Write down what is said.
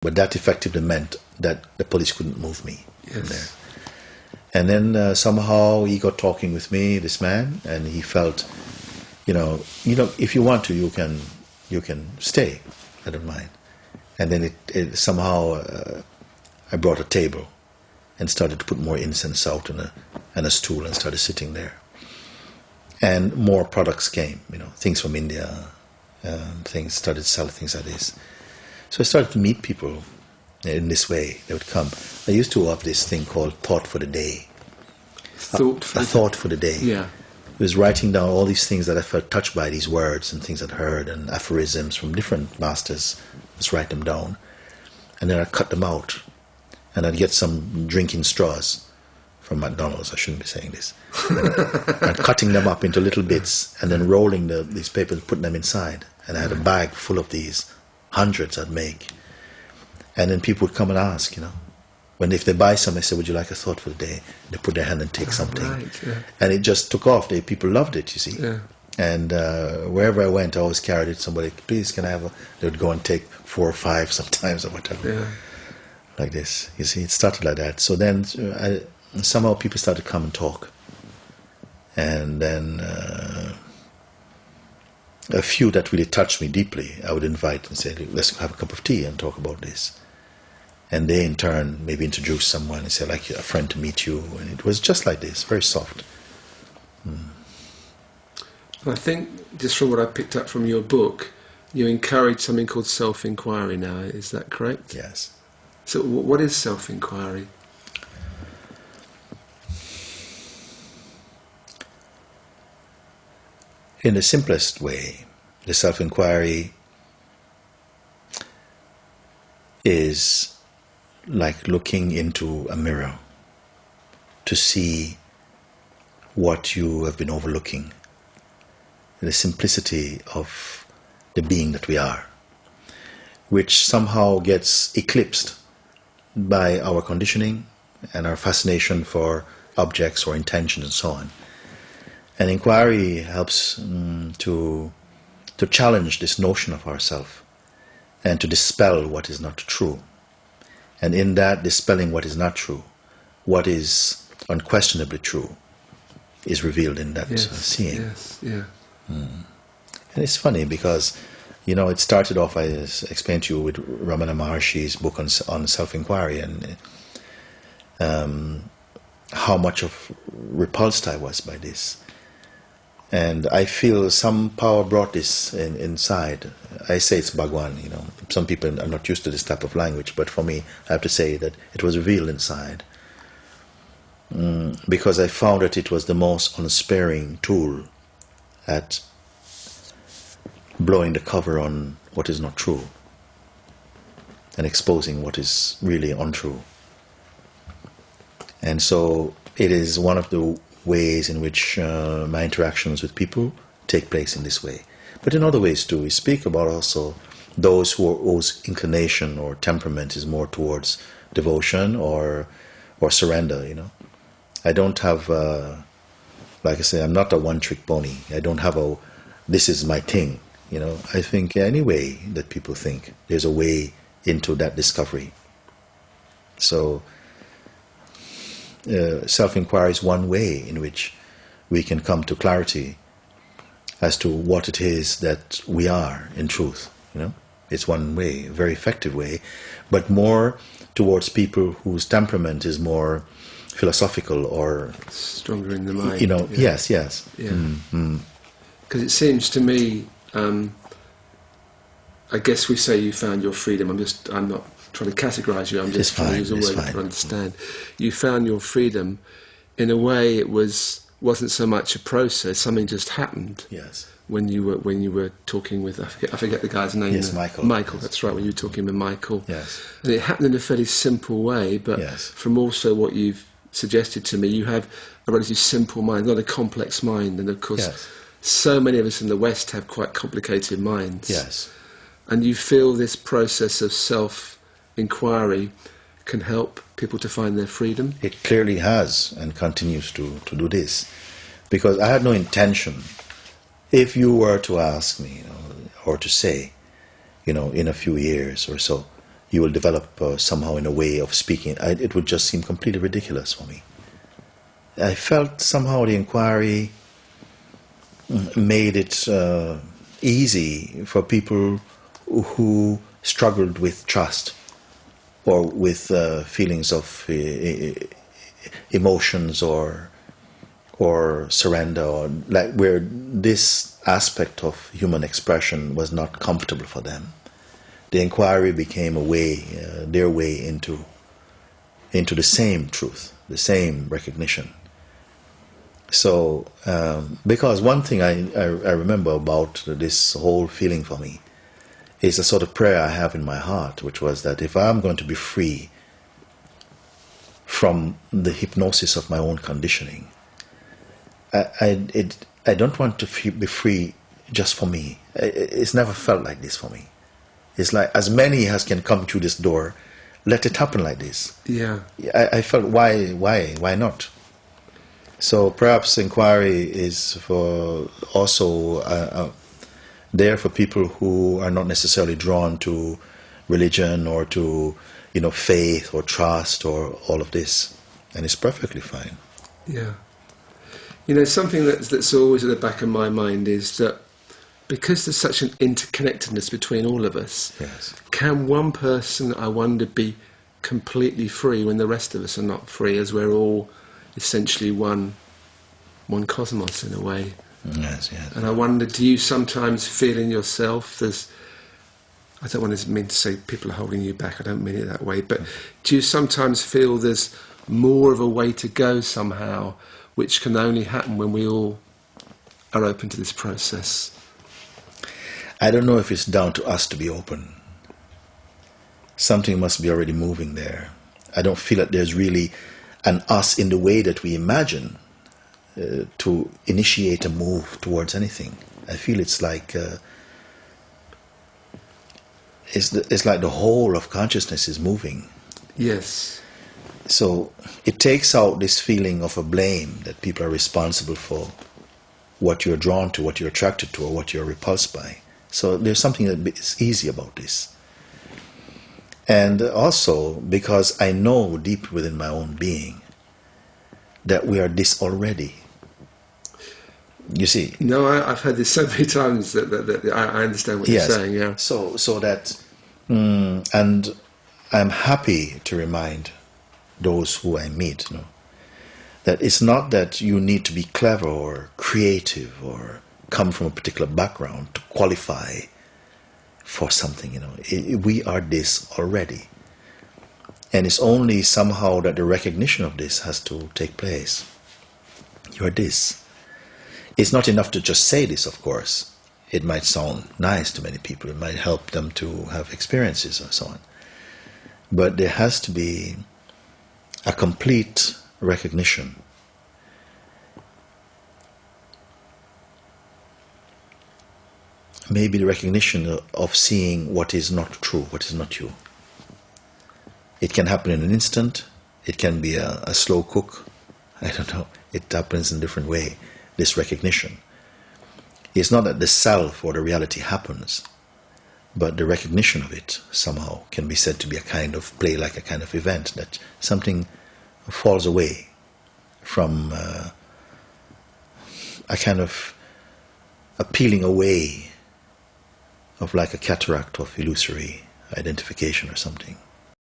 But that effectively meant that the police couldn't move me from there. Yes. And then somehow he got talking with me, this man, and he felt, if you want to, you can stay. I don't mind. And then it somehow I brought a table and started to put more incense out and a stool and started sitting there. And more products came, things from India, started selling things like this. So I started to meet people in this way. They would come. I used to have this thing called Thought for the Day. Thought for the day. Yeah. It was writing down all these things that I felt touched by, these words and things I'd heard and aphorisms from different masters. Just write them down. And then I'd cut them out. And I'd get some drinking straws from McDonald's. I shouldn't be saying this. And cutting them up into little bits and then rolling these papers, putting them inside. And I had a bag full of these, hundreds I'd make. And then people would come and ask, if they buy some, I say, would you like a thought for the day? They put their hand and take something. Right, yeah. And it just took off. People loved it, you see. Yeah. And wherever I went, I always carried it. Somebody, please, can I have they would go and take 4 or 5 sometimes or whatever. Yeah. Like this. You see, it started like that. So then somehow people started to come and talk. And then a few that really touched me deeply, I would invite and say, let's have a cup of tea and talk about this. And they in turn maybe introduce someone and say, I'd like a friend to meet you. And it was just like this, very soft. I think, just from what I picked up from your book, you encourage something called self-inquiry now. Is that correct? Yes. So what is self-inquiry? In the simplest way, the self-inquiry is like looking into a mirror to see what you have been overlooking. The simplicity of the being that we are, which somehow gets eclipsed by our conditioning and our fascination for objects or intentions and so on. And inquiry helps to challenge this notion of ourself and to dispel what is not true. And in that dispelling what is not true, what is unquestionably true is revealed in that seeing. Yes, yeah. And it's funny because, it started off, I explained to you, with Ramana Maharshi's book on self-inquiry and how much of repulsed I was by this. And I feel some power brought this inside. I say it's Bhagwan, Some people are not used to this type of language, but for me, I have to say that it was revealed inside. Because I found that it was the most unsparing tool at blowing the cover on what is not true and exposing what is really untrue. And so it is one of the ways in which my interactions with people take place in this way. But in other ways too, we speak about also those whose inclination or temperament is more towards devotion or surrender, I don't have, like I say, I'm not a one-trick pony. I don't have this is my thing, I think any way that people think, there's a way into that discovery. So self-inquiry is one way in which we can come to clarity as to what it is that we are in truth. It's one way, a very effective way, but more towards people whose temperament is more philosophical or stronger in the mind. Yes. Yeah. Because it seems to me, I guess we say you found your freedom. I'm not trying to categorise you. I'm just trying to use a word to understand. You found your freedom. In a way, it wasn't so much a process. Something just happened. Yes. When you were talking with, I forget the guy's name. Yes, Michael. Michael, yes. That's right. When you were talking with Michael. Yes. And it happened in a fairly simple way. But from also what you've suggested to me, you have a relatively simple mind, not a complex mind. And of course, so many of us in the West have quite complicated minds. Yes. And you feel this process of self-inquiry can help people to find their freedom? It clearly has and continues to do this. Because I had no intention. If you were to ask me, or to say, in a few years or so, you will develop somehow in a way of speaking. It would just seem completely ridiculous for me. I felt somehow the inquiry made it easy for people who struggled with trust or with feelings of emotions or surrender, or like where this aspect of human expression was not comfortable for them. The inquiry became a way, their way into the same truth, the same recognition. So, because one thing I remember about this whole feeling for me is a sort of prayer I have in my heart, which was that if I'm going to be free from the hypnosis of my own conditioning, I don't want to be free just for me. It's never felt like this for me. It's like as many as can come through this door, let it happen like this. Yeah. I felt why not? So perhaps inquiry is for also there for people who are not necessarily drawn to religion or to faith or trust or all of this, and it's perfectly fine. Yeah. Something that's always at the back of my mind is that because there's such an interconnectedness between all of us, yes, can one person, I wonder, be completely free when the rest of us are not free, as we're all essentially one cosmos in a way? Yes. And I wonder, do you sometimes feel in yourself I don't want to mean to say people are holding you back, I don't mean it that way, but do you sometimes feel there's more of a way to go somehow, which can only happen when we all are open to this process? I don't know if it's down to us to be open. Something must be already moving there. I don't feel that there's really an us in the way that we imagine to initiate a move towards anything. I feel it's like it's like the whole of consciousness is moving. Yes. So it takes out this feeling of a blame that people are responsible for what you're drawn to, what you're attracted to, or what you're repulsed by. So there's something that is easy about this. And also because I know deep within my own being that we are this already. You see? No, I've heard this so many times that I understand what you're saying. Yeah. So that, and I'm happy to remind those who I meet, that it's not that you need to be clever or creative or come from a particular background to qualify for something. We are this already, and it's only somehow that the recognition of this has to take place. You're this. It's not enough to just say this, of course. It might sound nice to many people. It might help them to have experiences and so on. But there has to be a complete recognition. Maybe the recognition of seeing what is not true, what is not you. It can happen in an instant. It can be a slow cook. I don't know. It happens in a different way. This recognition. It's not that the self or the reality happens, but the recognition of it somehow can be said to be a kind of play, like a kind of event, that something falls away from a kind of a peeling away of like a cataract of illusory identification or something.